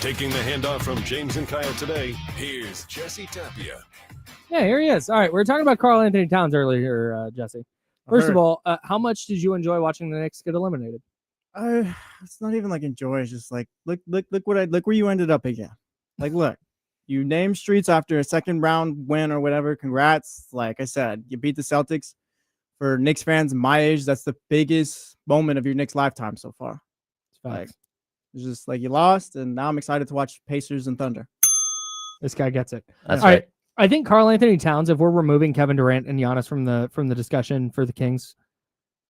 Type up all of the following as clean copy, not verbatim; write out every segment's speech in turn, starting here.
Taking the handoff from James and Kyle today, here's Jesse Tapia. Yeah, here he is. All right, we were talking about Karl Anthony Towns earlier, Jesse. First of all, how much did you enjoy watching the Knicks get eliminated? It's not even like enjoy. It's just like look where you ended up again. Like, look, you named streets after a second round win or whatever. Congrats. Like I said, you beat the Celtics. For Knicks fans my age, that's the biggest moment of your Knicks lifetime so far. Like, it's just like you lost, and now I'm excited to watch Pacers and Thunder. This guy gets it. That's all right. I think Karl Anthony Towns, if we're removing Kevin Durant and Giannis from the discussion for the Kings,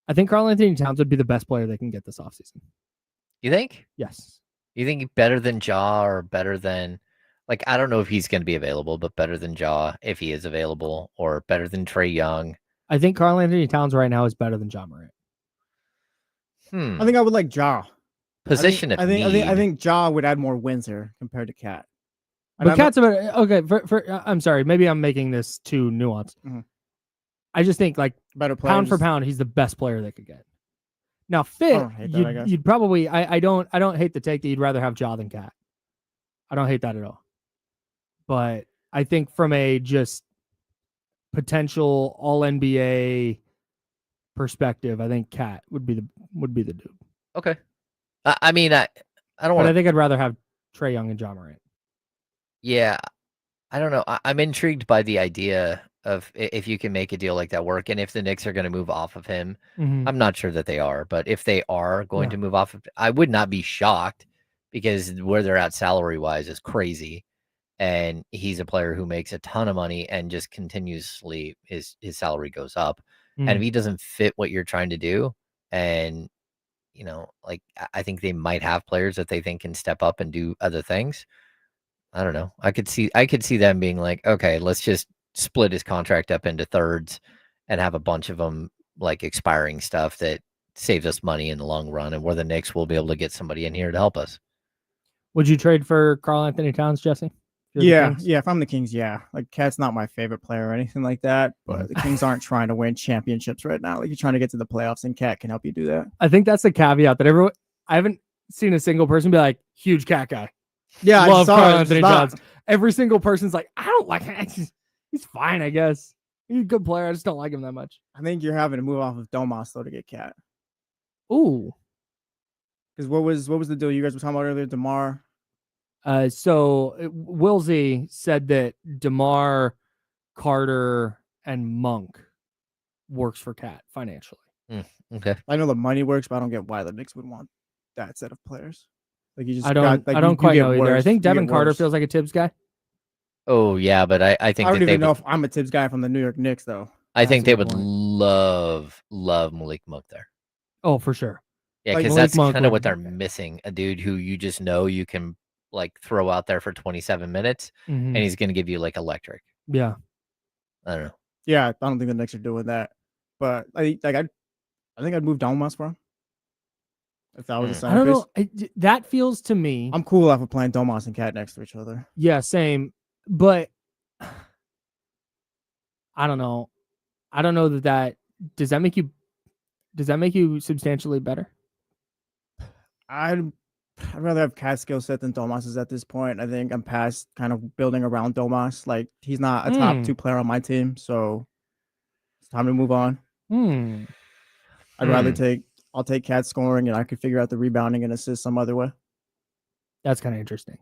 I think Karl Anthony Towns would be the best player they can get this offseason. You think? Yes. You think better than Ja or better than, like, I don't know if he's going to be available, but better than Ja if he is available, or better than Trae Young? I think Karl Anthony Towns right now is better than Ja Morant. I think I would like Ja. Position of need. I think Ja would add more wins here compared to Cat. But Cat's about okay. I'm sorry, maybe I'm making this too nuanced. Mm-hmm. I just think like better players. Pound for pound, he's the best player they could get. Now, fit, you'd probably. I don't hate the take that you'd rather have Ja than Cat. I don't hate that at all. But I think from a just potential All NBA perspective, I think Cat would be the dude. Okay. I mean, I don't want. But I think I'd rather have Trae Young and Ja Morant. Yeah, I don't know. I'm intrigued by the idea of if you can make a deal like that work, and if the Knicks are going to move off of him. Mm-hmm. I'm not sure that they are, but if they are going to move off of, I would not be shocked, because where they're at salary wise is crazy, and he's a player who makes a ton of money and just continuously his salary goes up. Mm-hmm. And if he doesn't fit what you're trying to do, and like, I think they might have players that they think can step up and do other things. I don't know. I could see them being like, okay, let's just split his contract up into thirds and have a bunch of them like expiring stuff that saves us money in the long run, and where the Knicks will be able to get somebody in here to help us. Would you trade for Karl Anthony Towns, Jesse? Yeah. If I'm the Kings, yeah. Like, Cat's not my favorite player or anything like that, but the Kings aren't trying to win championships right now. Like, you're trying to get to the playoffs, and Cat can help you do that. I think that's the caveat that I haven't seen a single person be like, huge Cat guy. Yeah, I love saw Karl it. Anthony Towns. Every single person's like, I don't like him. He's fine, I guess. He's a good player. I just don't like him that much. I think you're having to move off of Domas though to get Cat. Ooh. Because what was the deal you guys were talking about earlier, DeMar? So Wilsey said that DeMar, Carter, and Monk works for Cat financially. Okay. I know the money works, but I don't get why the Knicks would want that set of players. Like, you just I don't quite know either. I think Devin Carter feels like a Tibbs guy. Oh yeah, but I think I don't even know if I'm a Tibbs guy from the New York Knicks though. I think they would love Malik Monk there. Oh, for sure. Yeah, because that's kind of what they're missing. A dude who you just know you can like throw out there for 27 minutes, and he's going to give you like electric. Yeah. I don't know. Yeah, I don't think the Knicks are doing that. But I think I'd move Domas for him. If that was a I center don't know. That feels to me. I'm cool off of playing Domas and Cat next to each other. Yeah, same. But I don't know. I don't know that does that make you substantially better? I'd rather have Cat's skill set than Domas's at this point. I think I'm past kind of building around Domas. Like, he's not a top 2 player on my team, so it's time to move on. I'd rather I'll take Cat scoring, and I could figure out the rebounding and assist some other way. That's kind of interesting.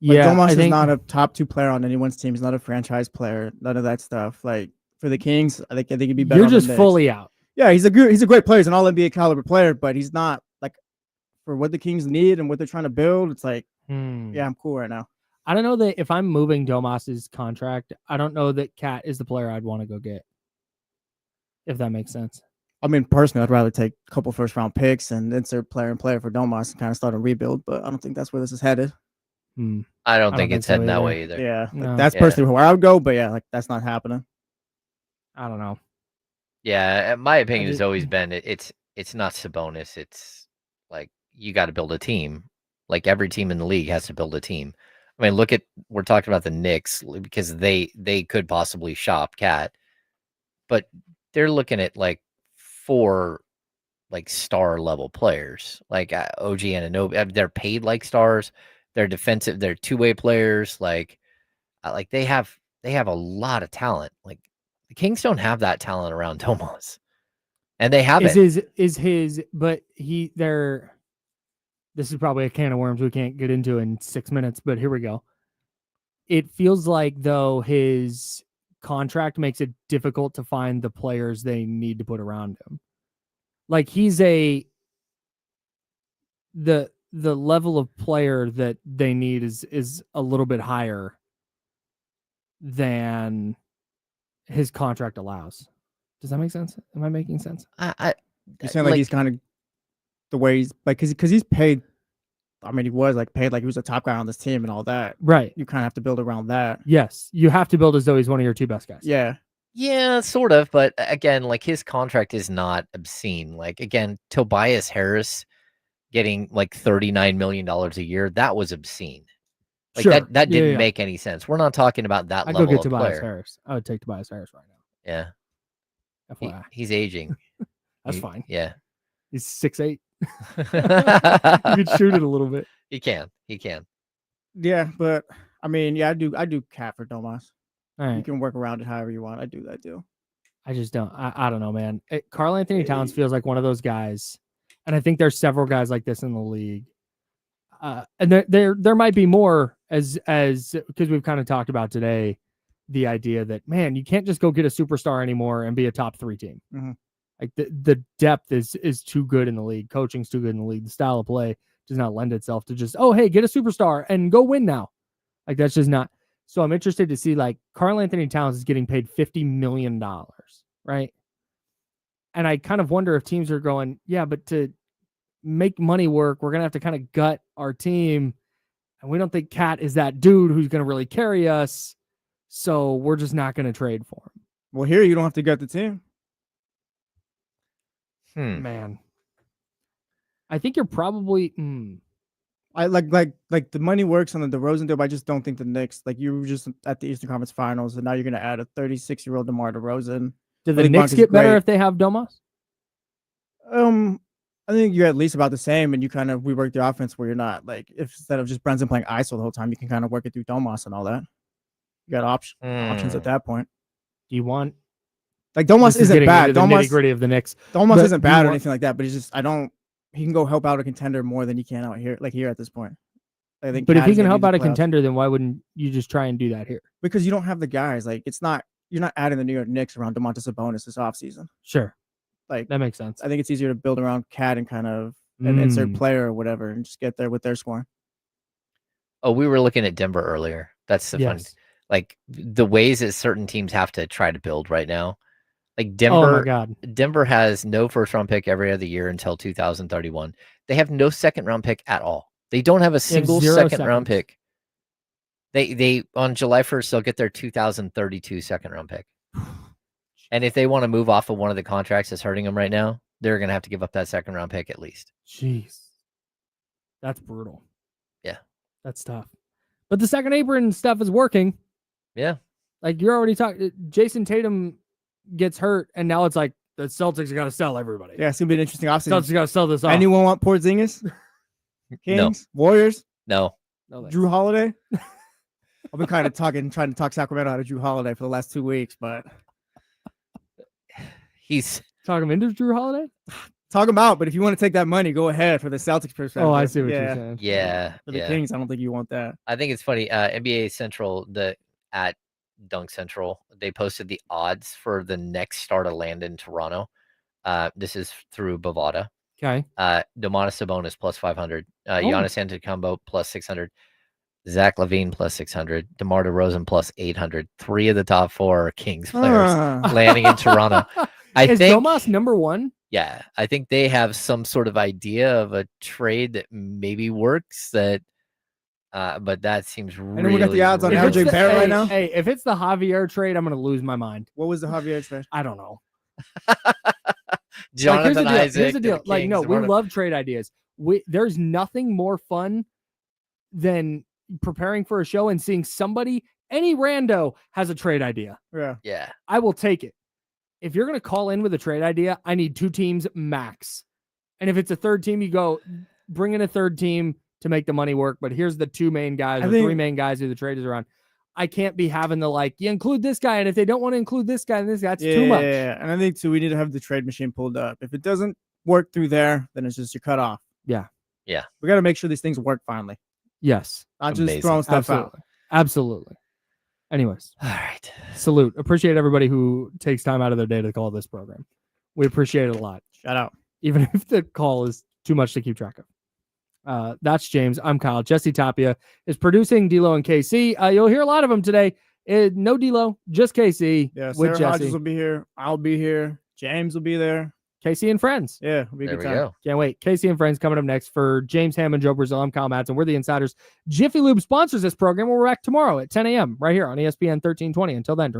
Like, yeah, Domas is not a top 2 player on anyone's team. He's not a franchise player. None of that stuff. Like, for the Kings, I think he'd be better. You're just fully out. Yeah, he's a great player. He's an All NBA caliber player, but he's not like for what the Kings need and what they're trying to build. It's like, yeah, I'm cool right now. I don't know that if I'm moving Domas's contract, I don't know that Cat is the player I'd want to go get. If that makes sense. I mean, personally, I'd rather take a couple first-round picks and insert player for Domas and kind of start a rebuild, but I don't think that's where this is headed. I don't think it's heading that way either. Yeah, that's personally where I would go, but yeah, like, that's not happening. I don't know. Yeah, my opinion has always been it's not Sabonis. It's like, you got to build a team. Like, every team in the league has to build a team. I mean, we're talking about the Knicks because they could possibly shop Cat, but they're looking at like 4 like star level players like OG Anunoby. They're paid like stars. They're defensive. They're two-way players. Like they have a lot of talent. Like the Kings don't have that talent around Tomas, and they have it. But this is probably a can of worms we can't get into in 6 minutes, but here we go. It feels like though his contract makes it difficult to find the players they need to put around him. Like he's the level of player that they need is a little bit higher than his contract allows. Does that make sense? Am I making sense? You're saying like he's kind of the way he's like, because he's paid. I mean, he was like paid like he was a top guy on this team and all that. Right. You kind of have to build around that. Yes. You have to build as though he's one of your two best guys. Yeah. Yeah, sort of. But again, like his contract is not obscene. Like again, Tobias Harris getting like $39 million a year, that was obscene. Like sure. that didn't make any sense. We're not talking about that I'd level go get of Tobias player. Harris. I would take Tobias Harris right now. Yeah. FYI. He's aging. That's fine. Yeah. He's 6'8". You could shoot it a little bit. He can. Yeah, but I mean, yeah, I do Cat for Tomas. All right. You can work around it however you want. I do that too. I just don't. I don't know, man. Karl Anthony Towns feels like one of those guys, and I think there's several guys like this in the league. And there might be more as because we've kind of talked about today the idea that, man, you can't just go get a superstar anymore and be a top 3 team. Mm-hmm. Like the depth is too good in the league. Coaching's too good in the league. The style of play does not lend itself to just, oh, hey, get a superstar and go win now. Like that's just not. So I'm interested to see like Karl Anthony Towns is getting paid $50 million, right? And I kind of wonder if teams are going, yeah, but to make money work, we're going to have to kind of gut our team. And we don't think Cat is that dude who's going to really carry us. So we're just not going to trade for him. Well, here you don't have to gut the team. Man. I think you're probably... I like the money works on the DeRozan deal, but I just don't think the Knicks, like you were just at the Eastern Conference Finals, and now you're going to add a 36-year-old DeMar DeRozan. Do the Knicks get better if they have Domas? I think you're at least about the same, and you kind of rework the offense where you're not like, if instead of just Brunson playing ISO the whole time, you can kind of work it through Domas and all that. You got options at that point. Do you want like Domas isn't bad? Domas nitty-gritty of the Knicks. Domas isn't bad or anything like that, but he's just he can go help out a contender more than he can out here, like here at this point. I think. But if he can help out a contender, then why wouldn't you just try and do that here? Because you don't have the guys. Like you're not adding the New York Knicks around Domantas Sabonis this offseason. Sure. Like that makes sense. I think it's easier to build around Cat and kind of an insert player or whatever and just get there with their scoring. Oh, we were looking at Denver earlier. That's the fun. Like the ways that certain teams have to try to build right now. Like Denver, oh my God. Denver has no first-round pick every other year until 2031. They have no second-round pick at all. They don't have a single second-round pick. They on July 1st, they'll get their 2032 second-round pick. And if they want to move off of one of the contracts that's hurting them right now, they're going to have to give up that second-round pick at least. Jeez. That's brutal. Yeah. That's tough. But the second apron stuff is working. Yeah. Like you're already talking. Jason Tatum gets hurt, and now it's like the Celtics got to sell everybody. Yeah, it's going to be an interesting offseason. Celtics got to sell this off. Anyone want Porzingis? Kings? No. Warriors? No. Drew Holiday? I've been trying to talk Sacramento out of Drew Holiday for the last 2 weeks, but he's talking him into Drew Holiday. Talk him out, but if you want to take that money, go ahead for the Celtics perspective. Oh, I see what you're saying. Yeah. For the Kings, I don't think you want that. I think it's funny. NBA Central, at Dunk Central, they posted the odds for the next star to land in Toronto. This is through Bovada. Okay. Domantas Sabonis plus 500. Giannis Antetokounmpo plus 600. Zach LaVine plus 600. DeMar DeRozan plus 800. 3 of the top 4 are Kings players landing in Toronto. Is Domas number 1? Yeah, I think they have some sort of idea of a trade that maybe works. But that seems really. And we got the odds on RJ Barrett right now. Hey, if it's the Javier trade, I'm going to lose my mind. What was the Javier trade? I don't know. Jonathan Isaac. Here's the deal. Like, no, we love trade ideas. There's nothing more fun than preparing for a show and seeing somebody, any rando, has a trade idea. Yeah. I will take it. If you're going to call in with a trade idea, I need 2 teams max And if it's a third team, you go bring in a third team to make the money work. But here's the two main guys or three main guys who the trade is around. I can't be having the you include this guy. And if they don't want to include this guy and this guy, it's too much. Yeah. And I think too, we need to have the trade machine pulled up. If it doesn't work through there, then it's just you're cut off. Yeah. Yeah. We got to make sure these things work finally. Yes. Not just throwing stuff out. Absolutely. Anyways. All right. Salute. Appreciate everybody who takes time out of their day to call this program. We appreciate it a lot. Shout out. Even if the call is too much to keep track of. That's James. I'm Kyle. Jesse Tapia is producing D-Lo and KC. You'll hear a lot of them today. No D-Lo, just KC. Yeah, with Sarah Jesse. Hodges will be here. I'll be here. James will be there. KC and friends. Yeah, it'll be a good time. Go. Can't wait. KC and friends coming up next. For James Hammond, Joe Brazil, I'm Kyle Madsen. We're the Insiders. Jiffy Lube sponsors this program. We're back tomorrow at 10 a.m. right here on ESPN 1320. Until then, drink